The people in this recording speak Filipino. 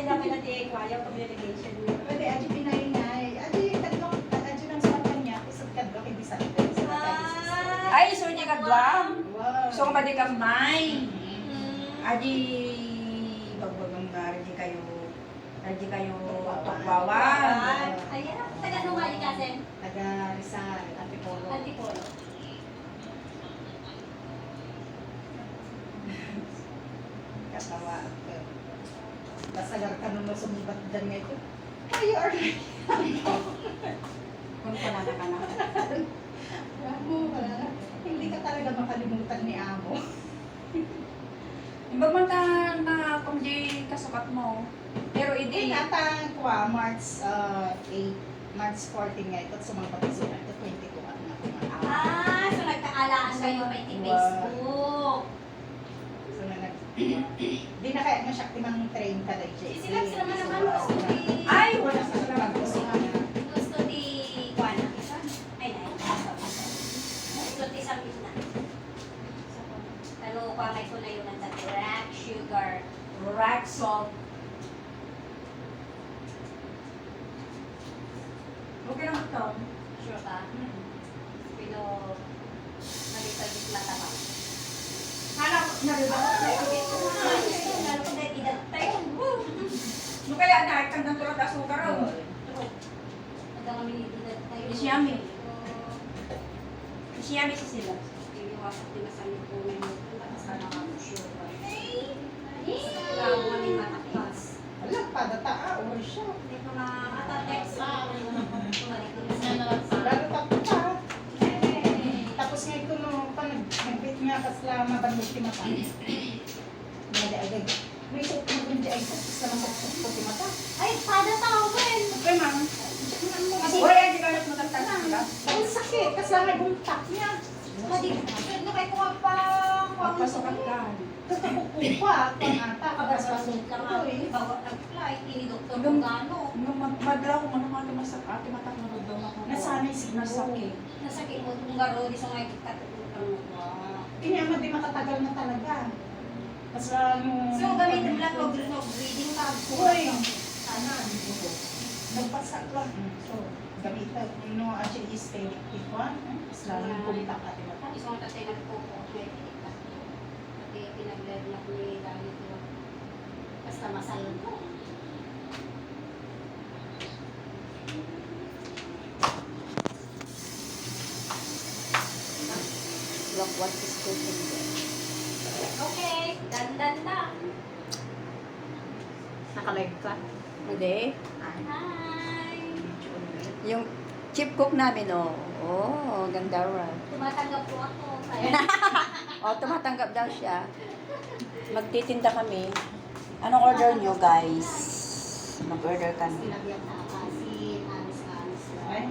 na pinati kwayo communication. Pwede, aji pinay-inay. Aji, kadlok, aji ng sa kanya. Isang kadlok, hindi sa atin. Ay, so niya kadwang. Wow. So, madi kamay. Adi, bagbagang na, Radi kayo tukbawan. Ayan, taga numali kasi. Taga Rizal, Antipolo. Antipolo. Katawa. Basagar ka nung sumbat dyan nga ito. Why you are like Kung panana ka na. Amo, hindi ka talaga makalimutan ni Amo. Imbag man ka na kung di kasukat mo. Pero Hindi, hindi. natang kwa, March 8, March 14 nga ito, sumang patisyon ito, 22 at na kumakawa. Ah, so nagkaalaan kayo pa iti Facebook. So, di na kaya masyakti mang train ka na JC. Sila naman naman gusto di... Ay, wala sa salamat ko. Gusto di... Kuana. Ay, na. Gusto di sa na. Pero kamay ko na yun ang rack sugar. Rack salt. Okay lang ito. Sure ka? Pero... Nalitagit mataba. Hanap na rin ba? Lalo ko dahil idat tayo. No kaya na, kandang tulad asukar ro. Hanggang kami idat tayo. Isiyami. Isiyami si sila. Iiwasak din sa amin po ngayon. Sana ka mo sure ka. Kaya mo kami mataklas. Wala pa, data, or siya. Hindi ko na atatext sa Lalo pa pa. Tapos nga ito no, pa nag-bit nga kasla mabandog si mata. Hindi agad. May suot mo kundi ay sa masaksak ko si mata. Ay, pada tao rin! Okay, ma'am. Kasi, Uy, hindi ka ulit matagtag sila. ang sakit, kasla nga bumtak niya. Hindi, ano kayo ko pa... Magpasukat ka. Kukuha, kung ata, Kapag kapag ka nga, bago nag-flight, ini Dr. Nung- Bugano. Nung madlaw ko, ano ka tumasak, ate matak na rin daw ako. Nasanay siguro. Nasakit. Nasakit mo kung garo, di sa mga ikatutang mo. Hindi naman di makatagal na talaga. Kasla mo... So, gamitin mo lang no-breathing ka. Uy! Sana. Nagpasak lang. So, gamitan. No, actually, stay with one. Kasla lang pumitak ate mata. Isang tatay na po po. May kita. Pati pinag-live na ni Dani ko. Basta masal ko. Look what is cooking there. Okay, dan. Nakalive ka? Hindi. Hi! Yung chip cook namin, oh. Oh, ganda rin. Tumatanggap po ako. Kaya Oh, tumatanggap daw siya. Magtitinda kami. Anong order nyo, guys? Mag-order kami. sinabiyang na kasi anis. Ay,